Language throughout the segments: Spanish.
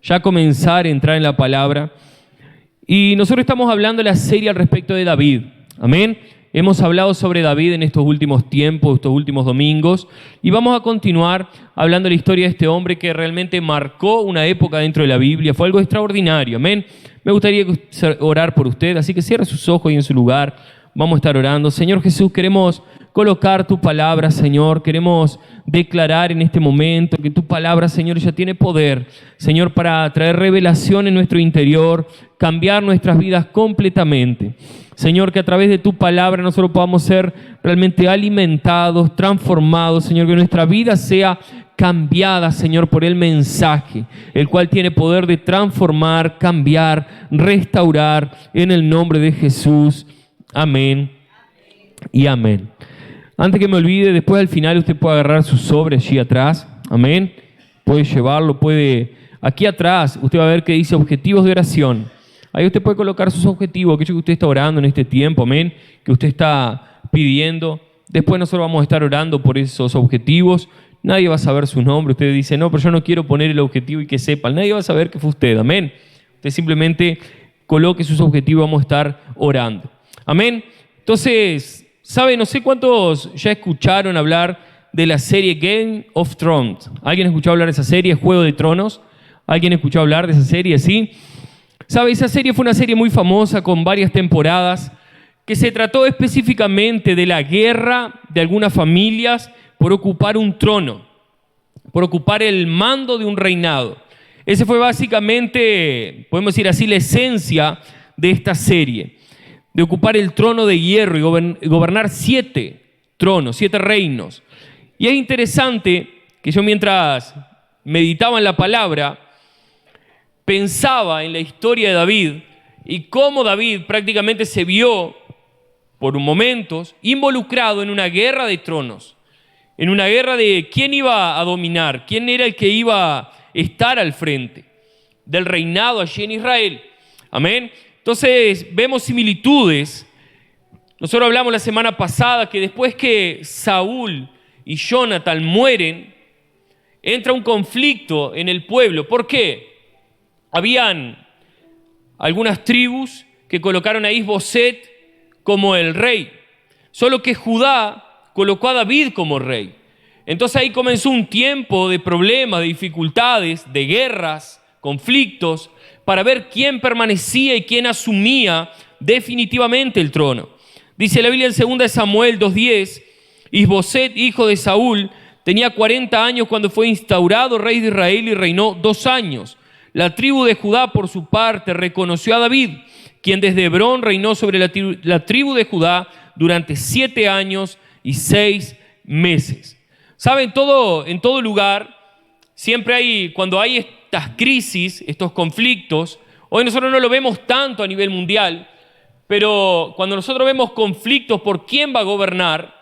ya comenzar a entrar en la palabra. Y nosotros estamos hablando de la serie al respecto de David. Amén. Hemos hablado sobre David en estos últimos tiempos, estos últimos domingos, y vamos a continuar hablando de la historia de este hombre que realmente marcó una época dentro de la Biblia. Fue algo extraordinario. Amén. Me gustaría orar por usted, así que cierre sus ojos y en su lugar vamos a estar orando. Señor Jesús, queremos colocar tu palabra, Señor. Queremos declarar en este momento que tu palabra, Señor, ya tiene poder, Señor, para traer revelación en nuestro interior, cambiar nuestras vidas completamente. Señor, que a través de tu palabra nosotros podamos ser realmente alimentados, transformados, Señor, que nuestra vida sea cambiada, Señor, por el mensaje, el cual tiene poder de transformar, cambiar, restaurar, en el nombre de Jesús. Amén y amén. Antes que me olvide, después al final usted puede agarrar su sobre allí atrás. Amén. Puede llevarlo, aquí atrás usted va a ver que dice objetivos de oración. Ahí usted puede colocar sus objetivos, aquello que usted está orando en este tiempo, amén, que usted está pidiendo. Después nosotros vamos a estar orando por esos objetivos. Nadie va a saber su nombre. Usted dice, no, pero yo no quiero poner el objetivo y que sepan. Nadie va a saber que fue usted, amén. Usted simplemente coloque sus objetivos y vamos a estar orando. Amén. Entonces, ¿sabe? No sé cuántos ya escucharon hablar de la serie Game of Thrones. ¿Alguien escuchó hablar de esa serie, Juego de Tronos? ¿Alguien escuchó hablar de esa serie? Sí. ¿Sabe? Esa serie fue una serie muy famosa con varias temporadas que se trató específicamente de la guerra de algunas familias por ocupar un trono, por ocupar el mando de un reinado. Ese fue básicamente, podemos decir así, la esencia de esta serie, de ocupar el trono de hierro y gobernar 7 tronos, 7 reinos. Y es interesante que yo mientras meditaba en la palabra, pensaba en la historia de David y cómo David prácticamente se vio por momentos involucrado en una guerra de tronos, en una guerra de quién iba a dominar, quién era el que iba a estar al frente del reinado allí en Israel. Amén. Entonces vemos similitudes. Nosotros hablamos la semana pasada que después que Saúl y Jonathan mueren, entra un conflicto en el pueblo. ¿Por qué? Habían algunas tribus que colocaron a Isboset como el rey, solo que Judá colocó a David como rey. Entonces ahí comenzó un tiempo de problemas, de dificultades, de guerras, conflictos, para ver quién permanecía y quién asumía definitivamente el trono. Dice la Biblia en 2 Samuel 2:10, Isboset, hijo de Saúl, tenía 40 años cuando fue instaurado rey de Israel y reinó 2 años. La tribu de Judá, por su parte, reconoció a David, quien desde Hebrón reinó sobre la tribu de Judá durante 7 años y 6 meses. ¿Saben? En todo lugar, siempre hay, cuando hay estas crisis, estos conflictos, hoy nosotros no lo vemos tanto a nivel mundial, pero cuando nosotros vemos conflictos por quién va a gobernar,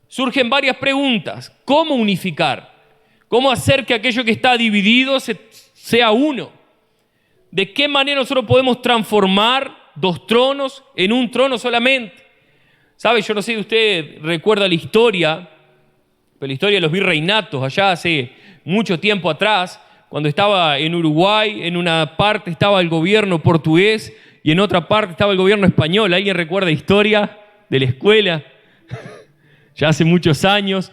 surgen varias preguntas. ¿Cómo unificar? ¿Cómo hacer que aquello que está dividido sea uno? ¿De qué manera nosotros podemos transformar 2 tronos en un trono solamente? ¿Sabe? Yo no sé si usted recuerda la historia, pero la historia de los virreinatos allá hace mucho tiempo atrás, cuando estaba en Uruguay, en una parte estaba el gobierno portugués y en otra parte estaba el gobierno español. ¿Alguien recuerda historia de la escuela? Ya hace muchos años.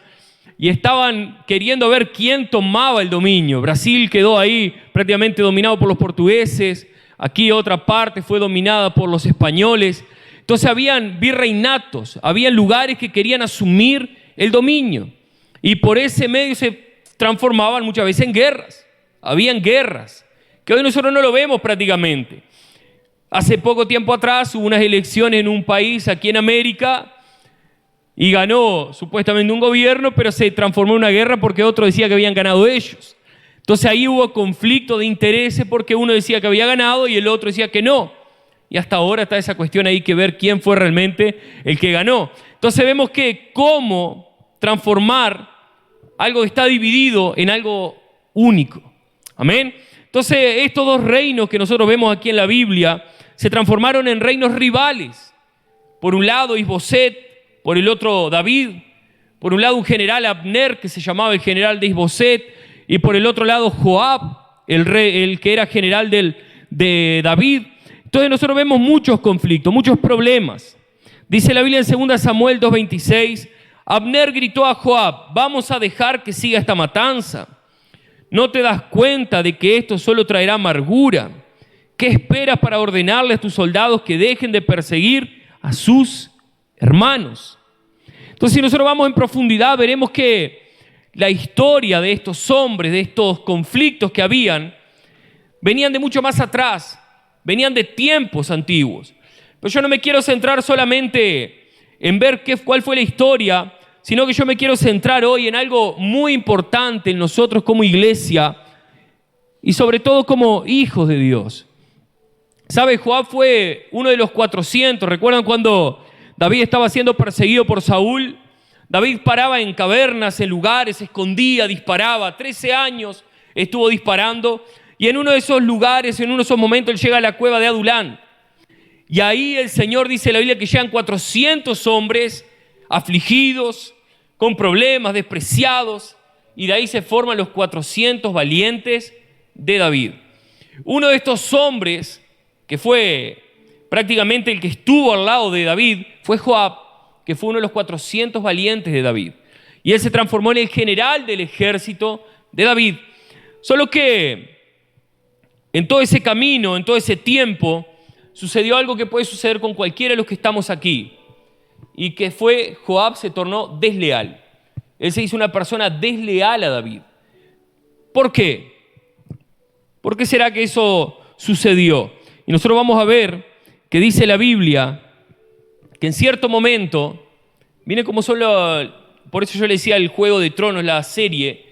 Y estaban queriendo ver quién tomaba el dominio. Brasil quedó ahí prácticamente dominado por los portugueses. Aquí otra parte fue dominada por los españoles. Entonces habían virreinatos, habían lugares que querían asumir el dominio. Y por ese medio se transformaban muchas veces en guerras. Habían guerras, que hoy nosotros no lo vemos prácticamente. Hace poco tiempo atrás hubo unas elecciones en un país aquí en América y ganó supuestamente un gobierno, pero se transformó en una guerra porque otro decía que habían ganado ellos. Entonces ahí hubo conflicto de intereses porque uno decía que había ganado y el otro decía que no. Y hasta ahora está esa cuestión ahí que ver quién fue realmente el que ganó. Entonces vemos que cómo transformar algo que está dividido en algo único. Amén. Entonces estos 2 reinos que nosotros vemos aquí en la Biblia se transformaron en reinos rivales. Por un lado Isboset, por el otro David, por un lado un general Abner que se llamaba el general de Isboset y por el otro lado Joab, el rey, el que era general de David. Entonces nosotros vemos muchos conflictos, muchos problemas. Dice la Biblia en 2 Samuel 2:26, Abner gritó a Joab, vamos a dejar que siga esta matanza. ¿No te das cuenta de que esto solo traerá amargura? ¿Qué esperas para ordenarle a tus soldados que dejen de perseguir a sus hermanos? Entonces, si nosotros vamos en profundidad, veremos que la historia de estos hombres, de estos conflictos que habían, venían de mucho más atrás, venían de tiempos antiguos. Pero yo no me quiero centrar solamente en ver cuál fue la historia, sino que yo me quiero centrar hoy en algo muy importante en nosotros como iglesia y sobre todo como hijos de Dios. ¿Sabe? Joab fue uno de los 400. ¿Recuerdan cuando David estaba siendo perseguido por Saúl? David paraba en cavernas, en lugares, se escondía, disparaba. 13 años estuvo disparando. Y en uno de esos lugares, en uno de esos momentos, él llega a la cueva de Adulán. Y ahí el Señor dice en la Biblia que llegan 400 hombres afligidos, con problemas, despreciados. Y de ahí se forman los 400 valientes de David. Uno de estos hombres, que fue prácticamente el que estuvo al lado de David, fue Joab, que fue uno de los 400 valientes de David. Y él se transformó en el general del ejército de David. Solo que en todo ese camino, en todo ese tiempo, sucedió algo que puede suceder con cualquiera de los que estamos aquí. Y que fue, Joab se tornó desleal. Él se hizo una persona desleal a David. ¿Por qué? ¿Por qué será que eso sucedió? Y nosotros vamos a ver que dice la Biblia que en cierto momento, miren cómo por eso yo le decía el Juego de Tronos, la serie,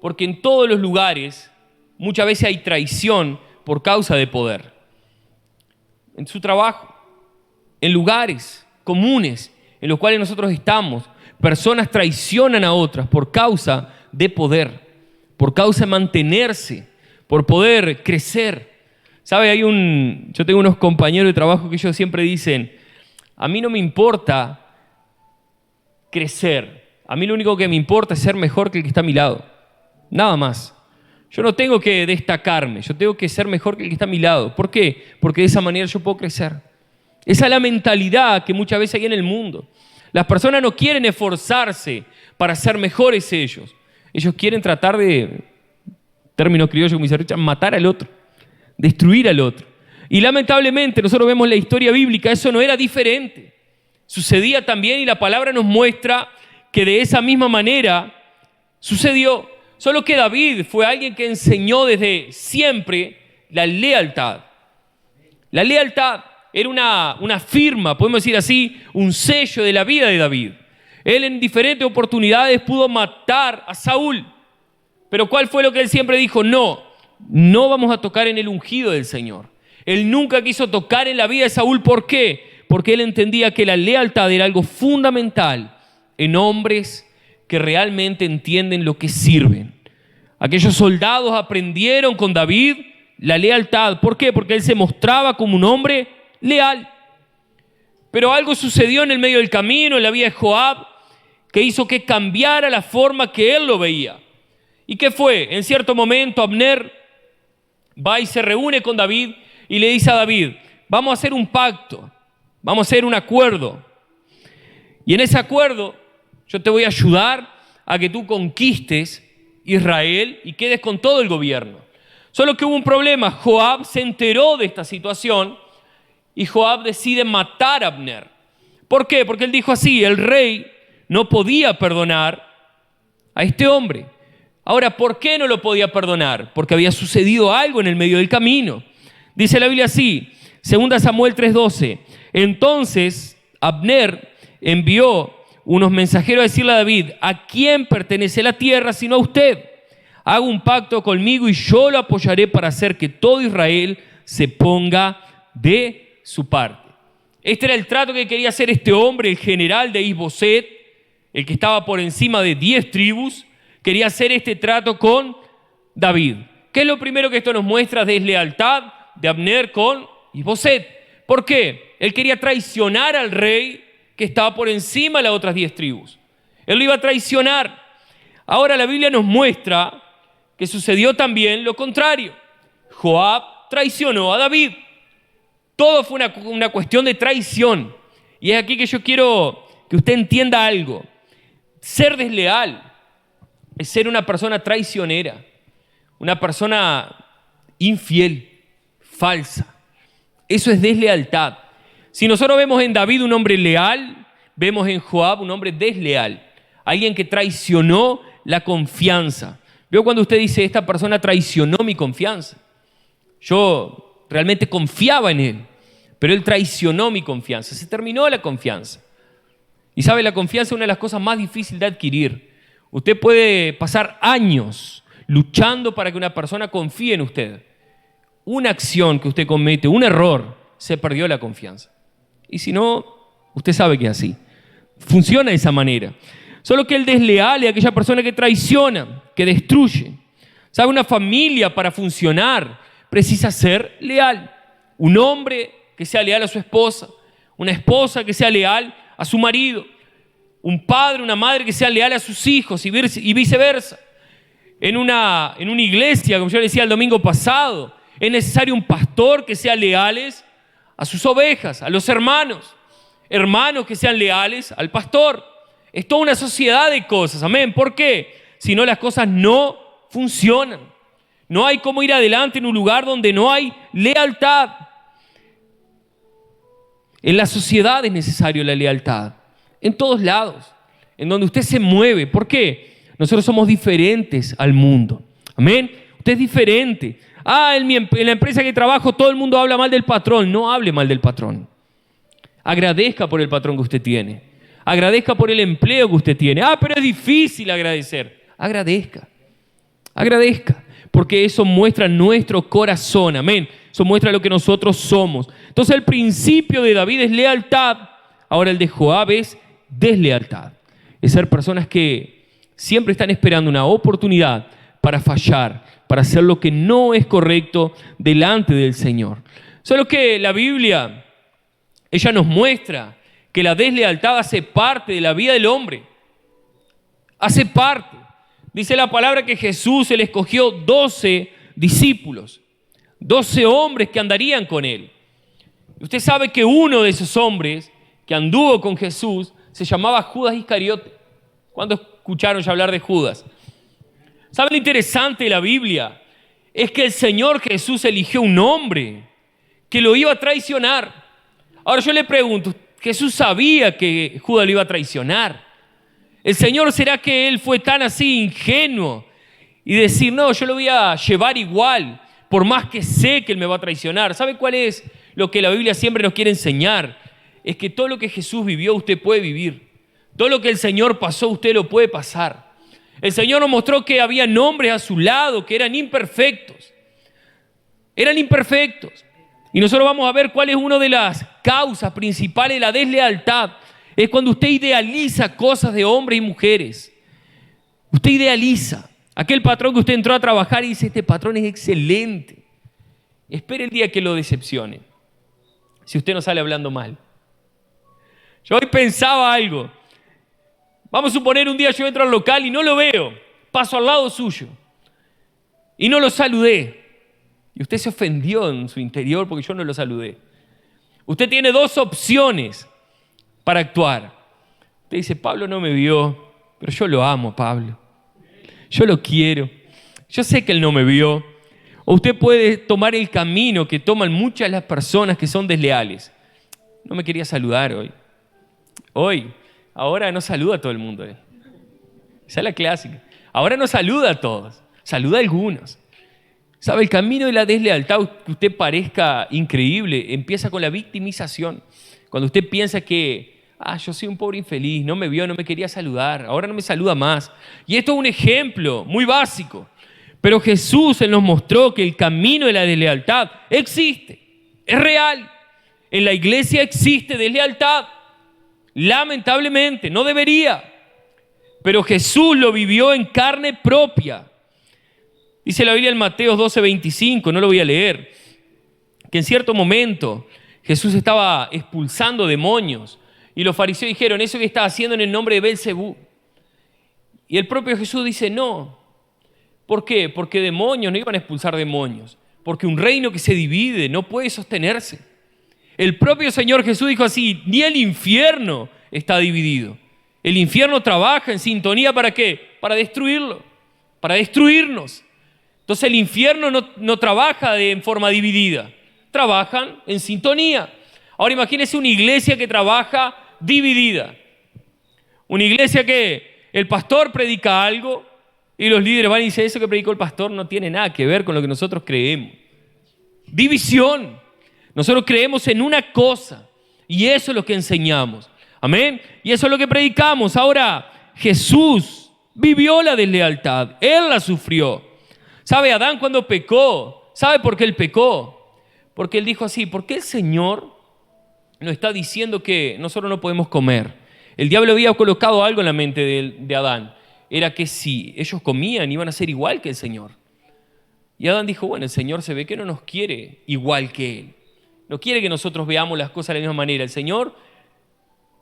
porque en todos los lugares muchas veces hay traición por causa de poder. En su trabajo, en lugares comunes en los cuales nosotros estamos, personas traicionan a otras por causa de poder, por causa de mantenerse, por poder crecer. ¿Sabe? Yo tengo unos compañeros de trabajo que ellos siempre dicen, a mí no me importa crecer, a mí lo único que me importa es ser mejor que el que está a mi lado, nada más. Yo no tengo que destacarme, yo tengo que ser mejor que el que está a mi lado. ¿Por qué? Porque de esa manera yo puedo crecer. Esa es la mentalidad que muchas veces hay en el mundo. Las personas no quieren esforzarse para ser mejores ellos. Ellos quieren tratar de, término criollo como dice Richard, matar al otro, destruir al otro. Y lamentablemente nosotros vemos la historia bíblica, eso no era diferente. Sucedía también y la palabra nos muestra que de esa misma manera sucedió. Solo que David fue alguien que enseñó desde siempre la lealtad. La lealtad era una firma, podemos decir así, un sello de la vida de David. Él en diferentes oportunidades pudo matar a Saúl. Pero ¿cuál fue lo que él siempre dijo? No vamos a tocar en el ungido del Señor. Él nunca quiso tocar en la vida de Saúl. ¿Por qué? Porque él entendía que la lealtad era algo fundamental en hombres que realmente entienden lo que sirven. Aquellos soldados aprendieron con David la lealtad. ¿Por qué? Porque él se mostraba como un hombre leal. Pero algo sucedió en el medio del camino, en la vida de Joab, que hizo que cambiara la forma que él lo veía. ¿Y qué fue? En cierto momento Abner va y se reúne con David y le dice a David, vamos a hacer un pacto, vamos a hacer un acuerdo. Y en ese acuerdo yo te voy a ayudar a que tú conquistes Israel y quedes con todo el gobierno. Solo que hubo un problema. Joab se enteró de esta situación y Joab decide matar a Abner. ¿Por qué? Porque él dijo así, el rey no podía perdonar a este hombre. Ahora, ¿por qué no lo podía perdonar? Porque había sucedido algo en el medio del camino. Dice la Biblia así, 2 Samuel 3:12. Entonces Abner envió unos mensajeros a decirle a David, ¿a quién pertenece la tierra sino a usted? Haga un pacto conmigo y yo lo apoyaré para hacer que todo Israel se ponga de su parte. Este era el trato que quería hacer este hombre, el general de Is-Boset, el que estaba por encima de 10 tribus, quería hacer este trato con David. ¿Qué es lo primero que esto nos muestra? Deslealtad de Abner con Is-Boset. ¿Por qué? Él quería traicionar al rey que estaba por encima de las otras 10 tribus. Él lo iba a traicionar. Ahora la Biblia nos muestra que sucedió también lo contrario. Joab traicionó a David. Todo fue una cuestión de traición. Y es aquí que yo quiero que usted entienda algo. Ser desleal es ser una persona traicionera, una persona infiel, falsa. Eso es deslealtad. Si nosotros vemos en David un hombre leal, vemos en Joab un hombre desleal, alguien que traicionó la confianza. Veo cuando usted dice, esta persona traicionó mi confianza. Yo realmente confiaba en él, pero él traicionó mi confianza. Se terminó la confianza. Y sabe, la confianza es una de las cosas más difíciles de adquirir. Usted puede pasar años luchando para que una persona confíe en usted. Una acción que usted comete, un error, se perdió la confianza. Y si no, usted sabe que es así. Funciona de esa manera. Solo que el desleal es aquella persona que traiciona, que destruye. ¿Sabe? Una familia para funcionar precisa ser leal. Un hombre que sea leal a su esposa, una esposa que sea leal a su marido, un padre, una madre que sea leal a sus hijos y viceversa. En una iglesia, como yo le decía el domingo pasado, es necesario un pastor que sea leales a sus ovejas, a los hermanos que sean leales al pastor. Es toda una sociedad de cosas, amén. ¿Por qué? Si no, las cosas no funcionan. No hay cómo ir adelante en un lugar donde no hay lealtad. En la sociedad es necesario la lealtad. En todos lados, en donde usted se mueve. ¿Por qué? Nosotros somos diferentes al mundo. Amén. Usted es diferente. En la empresa que trabajo todo el mundo habla mal del patrón. No hable mal del patrón. Agradezca por el patrón que usted tiene. Agradezca por el empleo que usted tiene. Pero es difícil agradecer. Agradezca. Porque eso muestra nuestro corazón. Amén. Eso muestra lo que nosotros somos. Entonces el principio de David es lealtad. Ahora el de Joab es deslealtad. Es ser personas que siempre están esperando una oportunidad para fallar, para hacer lo que no es correcto delante del Señor. Solo que la Biblia, ella nos muestra que la deslealtad hace parte de la vida del hombre. Hace parte. Dice la palabra que Jesús le escogió 12 discípulos, 12 hombres que andarían con él. Usted sabe que uno de esos hombres que anduvo con Jesús se llamaba Judas Iscariote. ¿Cuándo escucharon ya hablar de Judas? ¿Sabe lo interesante de la Biblia? Es que el Señor Jesús eligió un hombre que lo iba a traicionar. Ahora yo le pregunto, ¿Jesús sabía que Judas lo iba a traicionar? ¿El Señor será que Él fue tan así ingenuo y decir, no, yo lo voy a llevar igual, por más que sé que Él me va a traicionar? ¿Sabe cuál es lo que la Biblia siempre nos quiere enseñar? Es que todo lo que Jesús vivió, usted puede vivir. Todo lo que el Señor pasó, usted lo puede pasar. El Señor nos mostró que había hombres a su lado que eran imperfectos. Eran imperfectos. Y nosotros vamos a ver cuál es una de las causas principales de la deslealtad. Es cuando usted idealiza cosas de hombres y mujeres. Usted idealiza. Aquel patrón que usted entró a trabajar y dice, este patrón es excelente. Espere el día que lo decepcione. Si usted no sale hablando mal. Yo hoy pensaba algo. Vamos a suponer un día yo entro al local y no lo veo. Paso al lado suyo. Y no lo saludé. Y usted se ofendió en su interior porque yo no lo saludé. Usted tiene dos opciones para actuar. Usted dice, Pablo no me vio, pero yo lo amo, Pablo. Yo lo quiero. Yo sé que él no me vio. O usted puede tomar el camino que toman muchas de las personas que son desleales. No me quería saludar hoy. Ahora no saluda a todo el mundo. Esa es la clásica. Ahora no saluda a todos, saluda a algunos. ¿Sabe? El camino de la deslealtad, que usted parezca increíble, empieza con la victimización. Cuando usted piensa que, yo soy un pobre infeliz, no me vio, no me quería saludar, ahora no me saluda más. Y esto es un ejemplo muy básico. Pero Jesús Él nos mostró que el camino de la deslealtad existe, es real. En la iglesia existe deslealtad. Lamentablemente, no debería. Pero Jesús lo vivió en carne propia. Dice la Biblia en Mateo 12:25, no lo voy a leer, que en cierto momento Jesús estaba expulsando demonios y los fariseos dijeron, eso que está haciendo en el nombre de Belcebú. Y el propio Jesús dice, no, ¿Por qué? Porque demonios no iban a expulsar demonios. Porque un reino que se divide no puede sostenerse. El propio Señor Jesús dijo así, ni el infierno está dividido. El infierno trabaja en sintonía ¿para qué? Para destruirlo, para destruirnos. Entonces el infierno no trabaja en forma dividida, trabajan en sintonía. Ahora imagínense una iglesia que trabaja dividida. Una iglesia que el pastor predica algo y los líderes van y dicen, eso que predicó el pastor no tiene nada que ver con lo que nosotros creemos. División. Nosotros creemos en una cosa y eso es lo que enseñamos. Amén. Y eso es lo que predicamos. Ahora, Jesús vivió la deslealtad. Él la sufrió. ¿Sabe Adán cuando pecó? ¿Sabe por qué él pecó? Porque él dijo así, ¿por qué el Señor nos está diciendo que nosotros no podemos comer? El diablo había colocado algo en la mente de Adán. Era que si ellos comían iban a ser igual que el Señor. Y Adán dijo, bueno, el Señor se ve que no nos quiere igual que Él. No quiere que nosotros veamos las cosas de la misma manera. El Señor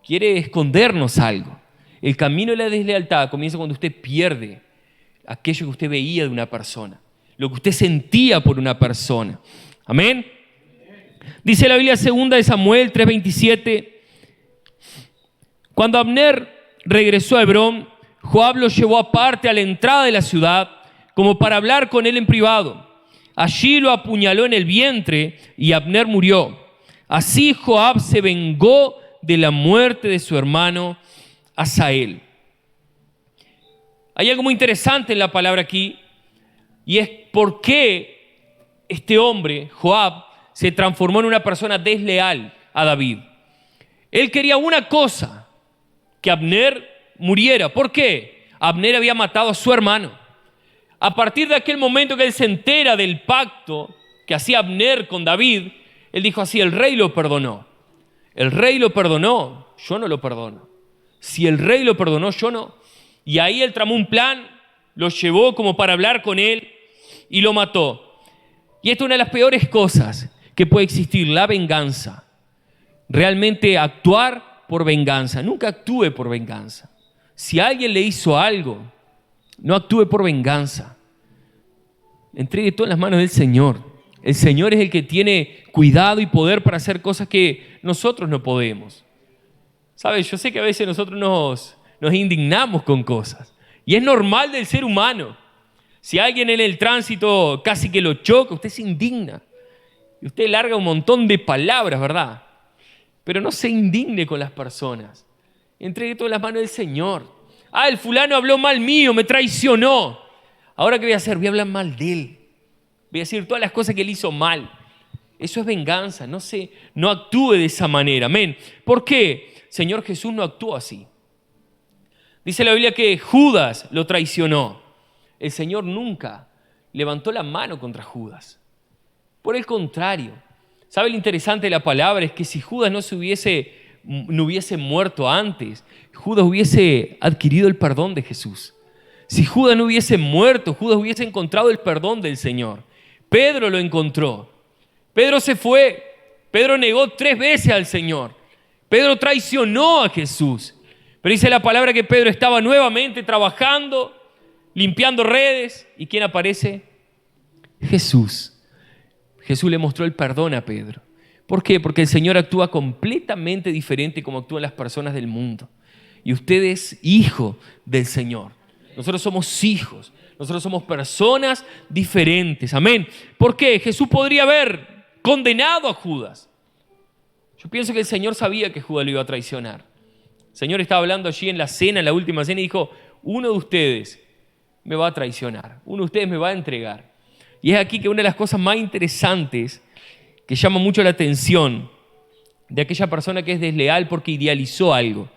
quiere escondernos algo. El camino de la deslealtad comienza cuando usted pierde aquello que usted veía de una persona, lo que usted sentía por una persona. Amén. Dice la Biblia 2 de Samuel 3:27, cuando Abner regresó a Hebrón, Joab lo llevó aparte a la entrada de la ciudad como para hablar con él en privado. Allí lo apuñaló en el vientre y Abner murió. Así Joab se vengó de la muerte de su hermano Asael. Hay algo muy interesante en la palabra aquí y es por qué este hombre, Joab, se transformó en una persona desleal a David. Él quería una cosa, que Abner muriera. ¿Por qué? Abner había matado a su hermano. A partir de aquel momento que él se entera del pacto que hacía Abner con David, él dijo así, el rey lo perdonó. El rey lo perdonó, yo no lo perdono. Si el rey lo perdonó, yo no. Y ahí él tramó un plan, lo llevó como para hablar con él y lo mató. Y esta es una de las peores cosas que puede existir, la venganza. Realmente actuar por venganza. Nunca actúe por venganza. Si alguien le hizo algo, no actúe por venganza. Entregue todo en las manos del Señor. El Señor es el que tiene cuidado y poder para hacer cosas que nosotros no podemos. ¿Sabes? Yo sé que a veces nosotros nos indignamos con cosas. Y es normal del ser humano. Si alguien en el tránsito casi que lo choca, usted se indigna. Y usted larga un montón de palabras, ¿verdad? Pero no se indigne con las personas. Entregue todo en las manos del Señor. Ah, el fulano habló mal mío, me traicionó. ¿Ahora qué voy a hacer? Voy a hablar mal de él. Voy a decir todas las cosas que él hizo mal. Eso es venganza. No actúe de esa manera. Amén. ¿Por qué? Señor Jesús no actuó así. Dice la Biblia que Judas lo traicionó. El Señor nunca levantó la mano contra Judas. Por el contrario, ¿sabe lo interesante de la palabra? Es que si Judas no hubiese muerto antes, Judas hubiese adquirido el perdón de Jesús. Si Judas no hubiese muerto, Judas hubiese encontrado el perdón del Señor. Pedro lo encontró. Pedro se fue. Pedro negó 3 veces al Señor. Pedro traicionó a Jesús. Pero dice la palabra que Pedro estaba nuevamente trabajando, limpiando redes. ¿Y quién aparece? Jesús. Jesús le mostró el perdón a Pedro. ¿Por qué? Porque el Señor actúa completamente diferente como actúan las personas del mundo. Y usted es hijo del Señor. Nosotros somos hijos. Nosotros somos personas diferentes. Amén. ¿Por qué? Jesús podría haber condenado a Judas. Yo pienso que el Señor sabía que Judas lo iba a traicionar. El Señor estaba hablando allí en la cena, en la última cena, y dijo, uno de ustedes me va a traicionar. Uno de ustedes me va a entregar. Y es aquí que una de las cosas más interesantes que llama mucho la atención de aquella persona que es desleal porque idealizó algo.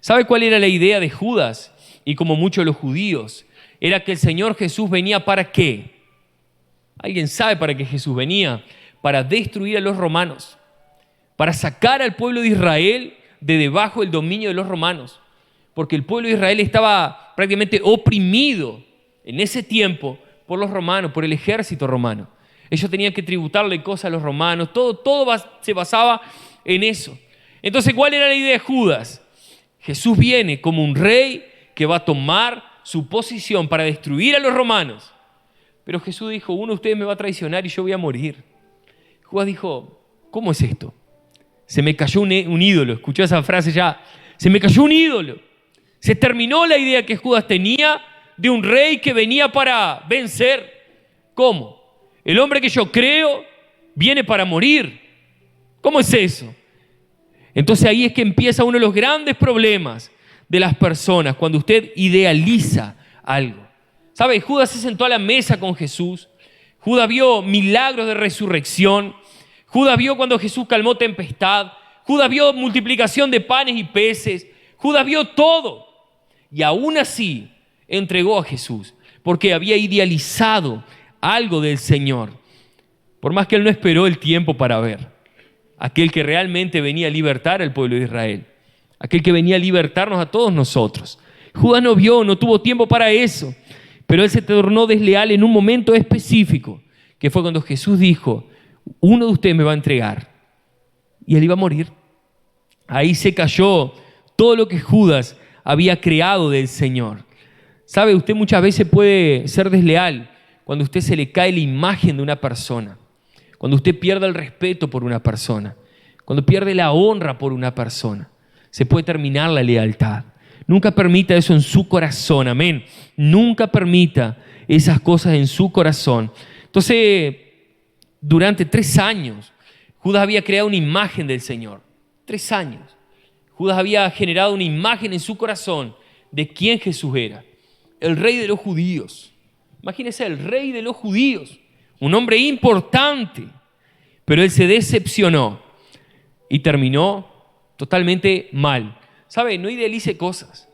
¿Sabe cuál era la idea de Judas? Y como muchos de los judíos, era que el Señor Jesús venía ¿para qué? ¿Alguien sabe para qué Jesús venía? Para destruir a los romanos, para sacar al pueblo de Israel de debajo del dominio de los romanos, porque el pueblo de Israel estaba prácticamente oprimido en ese tiempo por los romanos, por el ejército romano. Ellos tenían que tributarle cosas a los romanos, todo se basaba en eso. Entonces, ¿cuál era la idea de Judas? Jesús viene como un rey que va a tomar su posición para destruir a los romanos Pero Jesús dijo, uno de ustedes me va a traicionar y yo voy a morir. Judas dijo, ¿cómo es esto? Se me cayó un ídolo. Escuchó esa frase ya. Se me cayó un ídolo. Se terminó la idea que Judas tenía de un rey que venía para vencer. ¿Cómo? El hombre que yo creo viene para morir. ¿Cómo es eso? Entonces ahí es que empieza uno de los grandes problemas de las personas, cuando usted idealiza algo. ¿Sabe? Judas se sentó a la mesa con Jesús. Judas vio milagros de resurrección. Judas vio cuando Jesús calmó tempestad. Judas vio multiplicación de panes y peces. Judas vio todo. Y aún así entregó a Jesús, porque había idealizado algo del Señor. Por más que él no esperó el tiempo para ver. Aquel que realmente venía a libertar al pueblo de Israel. Aquel que venía a libertarnos a todos nosotros. Judas no vio, no tuvo tiempo para eso. Pero él se tornó desleal en un momento específico, que fue cuando Jesús dijo, uno de ustedes me va a entregar. Y él iba a morir. Ahí se cayó todo lo que Judas había creado del Señor. ¿Sabe? Usted muchas veces puede ser desleal cuando a usted se le cae la imagen de una persona. Cuando usted pierde el respeto por una persona. Cuando pierde la honra por una persona. Se puede terminar la lealtad. Nunca permita eso en su corazón, amén. Nunca permita esas cosas en su corazón. Entonces, durante 3 años, Judas había creado una imagen del Señor. 3 años. Judas había generado una imagen en su corazón de quién Jesús era. El rey de los judíos. Imagínense, el rey de los judíos. Un hombre importante. Pero él se decepcionó y terminó totalmente mal. ¿Sabe? No idealice cosas.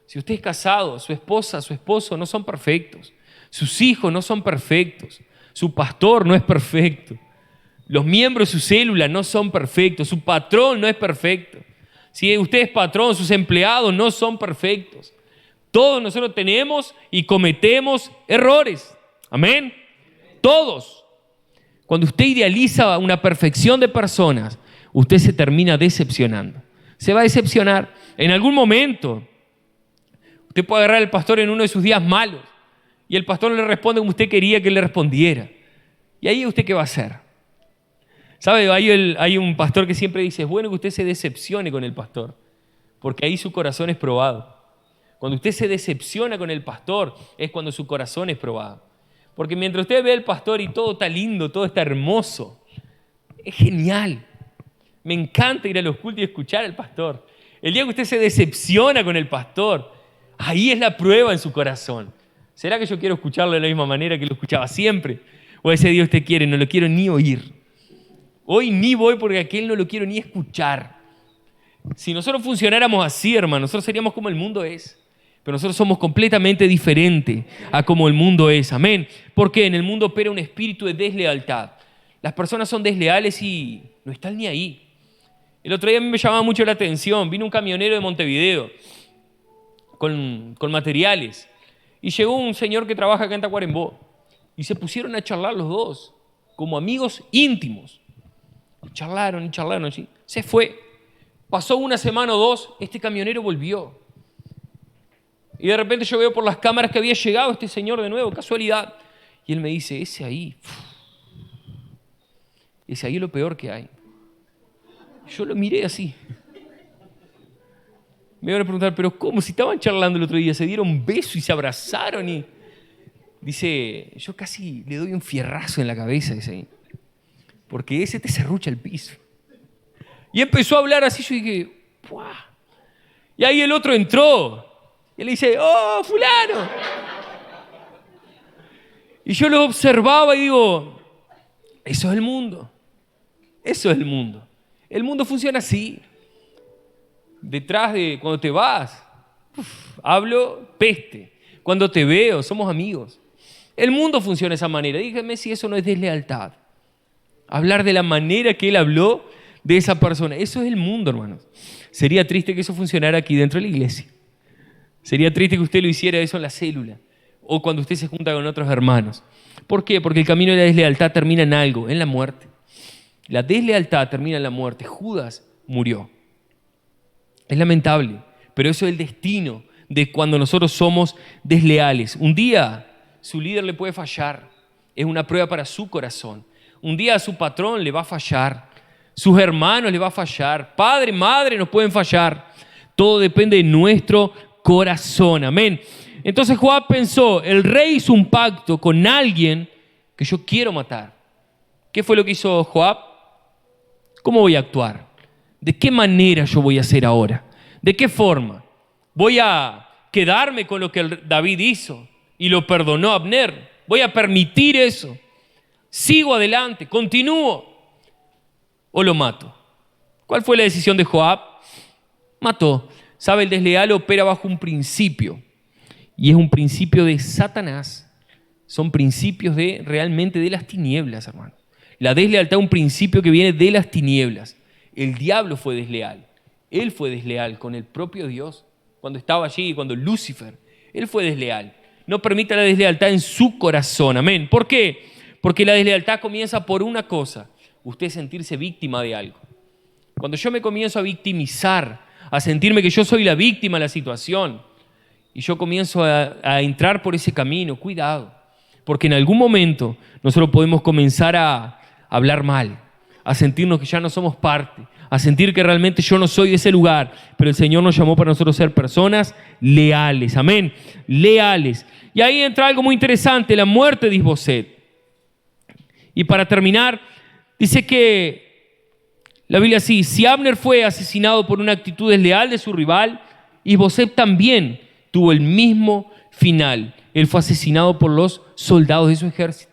Si usted es casado, su esposa, su esposo no son perfectos. Sus hijos no son perfectos. Su pastor no es perfecto. Los miembros de su célula no son perfectos. Su patrón no es perfecto. Si usted es patrón, sus empleados no son perfectos. Todos nosotros tenemos y cometemos errores. Amén. Todos. Cuando usted idealiza una perfección de personas, usted se termina decepcionando. Se va a decepcionar. En algún momento, usted puede agarrar al pastor en uno de sus días malos y el pastor le responde como usted quería que le respondiera. ¿Y ahí usted qué va a hacer? ¿Sabe? Hay un pastor que siempre dice, es bueno que usted se decepcione con el pastor, porque ahí su corazón es probado. Cuando usted se decepciona con el pastor, es cuando su corazón es probado. Porque mientras usted ve al pastor y todo está lindo, todo está hermoso, es genial. Me encanta ir a los cultos y escuchar al pastor. El día que usted se decepciona con el pastor, ahí es la prueba en su corazón. ¿Será que yo quiero escucharlo de la misma manera que lo escuchaba siempre? ¿O ese día usted quiere, no lo quiero ni oír? Hoy ni voy porque aquel no lo quiero ni escuchar. Si nosotros funcionáramos así, hermano, nosotros seríamos como el mundo es. Pero nosotros somos completamente diferentes a como el mundo es. Amén. Porque en el mundo opera un espíritu de deslealtad. Las personas son desleales y no están ni ahí. El otro día a mí me llamaba mucho la atención. Vino un camionero de Montevideo con materiales. Y llegó un señor que trabaja acá en Tacuarembó. Y se pusieron a charlar los dos, como amigos íntimos. Y charlaron. ¿Sí? Se fue. Pasó una semana o 2, este camionero volvió. Y de repente yo veo por las cámaras que había llegado este señor de nuevo, casualidad. Y él me dice, ese ahí es lo peor que hay. Yo lo miré así. Me iban a preguntar, pero ¿cómo? Si estaban charlando el otro día, se dieron besos y se abrazaron y... Dice, yo casi le doy un fierrazo en la cabeza, dice ahí. Porque ese te serrucha el piso. Y empezó a hablar así, yo dije, ¡puah! Y ahí el otro entró. Y él le dice, ¡oh, fulano! Y yo lo observaba y digo, eso es el mundo. Eso es el mundo. El mundo funciona así. Detrás de, cuando te vas, hablo peste. Cuando te veo, somos amigos. El mundo funciona de esa manera. Dígame si eso no es deslealtad. Hablar de la manera que él habló de esa persona. Eso es el mundo, hermanos. Sería triste que eso funcionara aquí dentro de la iglesia. Sería triste que usted lo hiciera eso en la célula o cuando usted se junta con otros hermanos. ¿Por qué? Porque el camino de la deslealtad termina en algo, en la muerte. La deslealtad termina en la muerte. Judas murió. Es lamentable, pero eso es el destino de cuando nosotros somos desleales. Un día su líder le puede fallar. es una prueba para su corazón. Un día a su patrón le va a fallar, sus hermanos le va a fallar, padre, madre nos pueden fallar. Todo depende de nuestro corazón, amén. Entonces Joab pensó, el rey hizo un pacto con alguien que yo quiero matar. ¿Qué fue lo que hizo Joab? ¿Cómo voy a actuar? ¿De qué manera yo voy a hacer ahora? ¿De qué forma? ¿Voy a quedarme con lo que David hizo y lo perdonó a Abner? ¿Voy a permitir eso? ¿Sigo adelante? ¿Continúo? ¿O lo mato? ¿Cuál fue la decisión de Joab? Mató. ¿Sabe? El desleal opera bajo un principio. Y es un principio de Satanás. Son principios realmente de las tinieblas, hermano. La deslealtad es un principio que viene de las tinieblas. El diablo fue desleal. Él fue desleal con el propio Dios. Cuando estaba allí, cuando Lucifer, él fue desleal. No permita la deslealtad en su corazón. Amén. ¿Por qué? Porque la deslealtad comienza por una cosa. Usted sentirse víctima de algo. Cuando yo me comienzo a victimizar, a sentirme que yo soy la víctima de la situación, y yo comienzo a entrar por ese camino, cuidado. Porque en algún momento nosotros podemos comenzar a hablar mal, a sentirnos que ya no somos parte, a sentir que realmente yo no soy de ese lugar, pero el Señor nos llamó para nosotros ser personas leales, amén, leales. Y ahí entra algo muy interesante, la muerte de Isboset. Y para terminar, dice que la Biblia así, si Abner fue asesinado por una actitud desleal de su rival, Isboset también tuvo el mismo final. Él fue asesinado por los soldados de su ejército.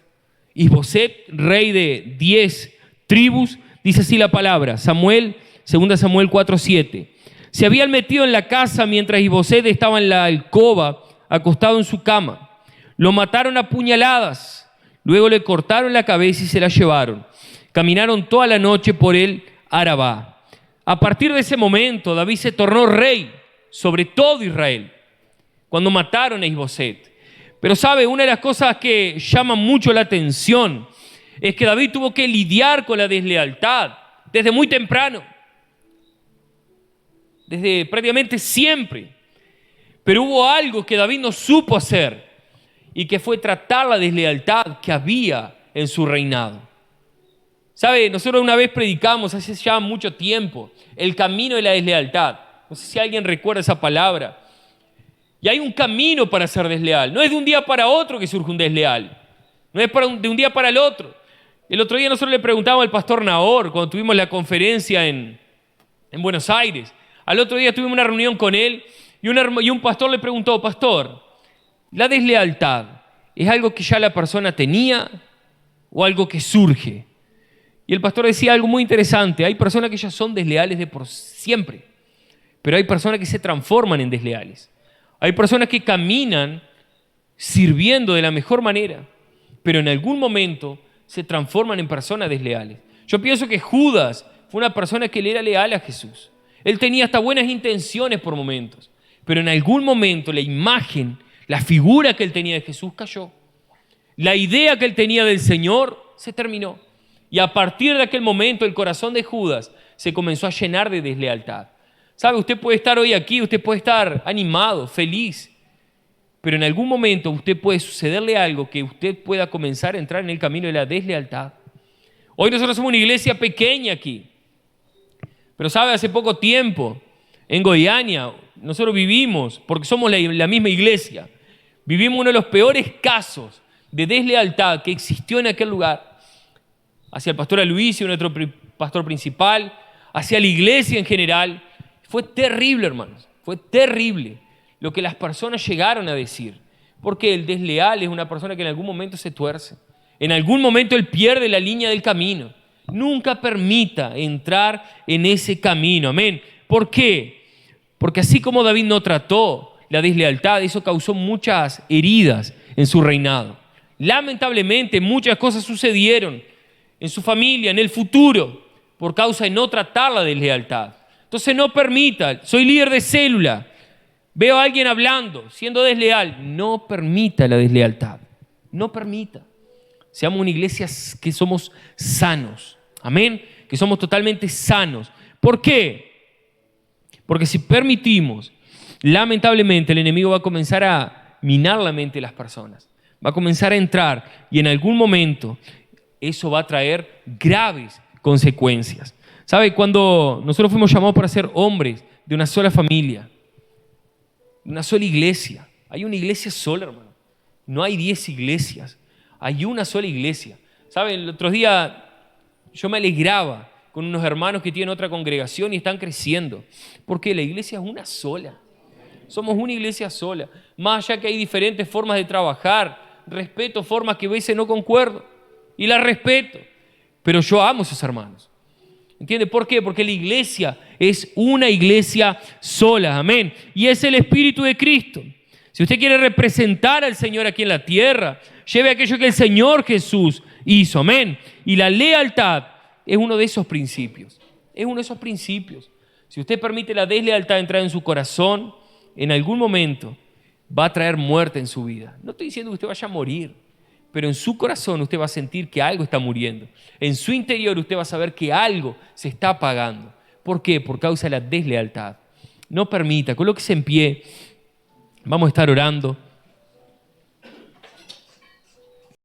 Isboset, rey de 10 tribus, dice así la palabra, 2 Samuel 4:7. Se habían metido en la casa mientras Isboset estaba en la alcoba, acostado en su cama. Lo mataron a puñaladas, luego le cortaron la cabeza y se la llevaron. Caminaron toda la noche por el Arabá. A partir de ese momento, David se tornó rey sobre todo Israel, cuando mataron a Isboset. Pero sabe, una de las cosas que llama mucho la atención es que David tuvo que lidiar con la deslealtad desde muy temprano, desde prácticamente siempre. Pero hubo algo que David no supo hacer y que fue tratar la deslealtad que había en su reinado. ¿Sabe? Nosotros una vez predicamos hace ya mucho tiempo el camino de la deslealtad. No sé si alguien recuerda esa palabra. Y hay un camino para ser desleal. No es de un día para otro que surge un desleal. No es de un día para el otro. El otro día nosotros le preguntamos al pastor Nahor, cuando tuvimos la conferencia en Buenos Aires. Al otro día tuvimos una reunión con él y un pastor le preguntó, pastor, ¿la deslealtad es algo que ya la persona tenía o algo que surge? Y el pastor decía algo muy interesante. Hay personas que ya son desleales de por siempre, pero hay personas que se transforman en desleales. Hay personas que caminan sirviendo de la mejor manera, pero en algún momento se transforman en personas desleales. Yo pienso que Judas fue una persona que le era leal a Jesús. Él tenía hasta buenas intenciones por momentos, pero en algún momento la imagen, la figura que él tenía de Jesús cayó. La idea que él tenía del Señor se terminó. Y a partir de aquel momento el corazón de Judas se comenzó a llenar de deslealtad. ¿Sabe? Usted puede estar hoy aquí, usted puede estar animado, feliz, pero en algún momento usted puede sucederle algo que usted pueda comenzar a entrar en el camino de la deslealtad. Hoy nosotros somos una iglesia pequeña aquí, pero sabe, hace poco tiempo en Goiânia nosotros vivimos, porque somos la misma iglesia, vivimos uno de los peores casos de deslealtad que existió en aquel lugar, hacia el pastor Aloysio, nuestro pastor principal, hacia la iglesia en general. Fue terrible, hermanos, fue terrible lo que las personas llegaron a decir, porque el desleal es una persona que en algún momento se tuerce, en algún momento él pierde la línea del camino. Nunca permita entrar en ese camino, amén. ¿Por qué? Porque así como David no trató la deslealtad, eso causó muchas heridas en su reinado. Lamentablemente muchas cosas sucedieron en su familia, en el futuro, por causa de no tratar la deslealtad. Entonces no permita, soy líder de célula, veo a alguien hablando, siendo desleal, no permita la deslealtad, no permita. Seamos una iglesia que somos sanos, amén, que somos totalmente sanos. ¿Por qué? Porque si permitimos, lamentablemente el enemigo va a comenzar a minar la mente de las personas. Va a comenzar a entrar y en algún momento eso va a traer graves consecuencias. ¿Sabe? Cuando nosotros fuimos llamados para ser hombres de una sola familia, una sola iglesia. Hay una iglesia sola, hermano. No hay 10 iglesias. Hay una sola iglesia. ¿Saben? El otro día yo me alegraba con unos hermanos que tienen otra congregación y están creciendo. Porque la iglesia es una sola. Somos una iglesia sola. Más allá que hay diferentes formas de trabajar, respeto formas que a veces no concuerdo. Y las respeto. Pero yo amo a esos hermanos. ¿Entiende? ¿Por qué? Porque la iglesia es una iglesia sola. Amén. Y es el Espíritu de Cristo. Si usted quiere representar al Señor aquí en la tierra, lleve aquello que el Señor Jesús hizo. Amén. Y la lealtad es uno de esos principios. Es uno de esos principios. Si usted permite la deslealtad entrar en su corazón, en algún momento va a traer muerte en su vida. No estoy diciendo que usted vaya a morir, pero en su corazón usted va a sentir que algo está muriendo. En su interior usted va a saber que algo se está apagando. ¿Por qué? Por causa de la deslealtad. No permita, colóquese en pie. Vamos a estar orando.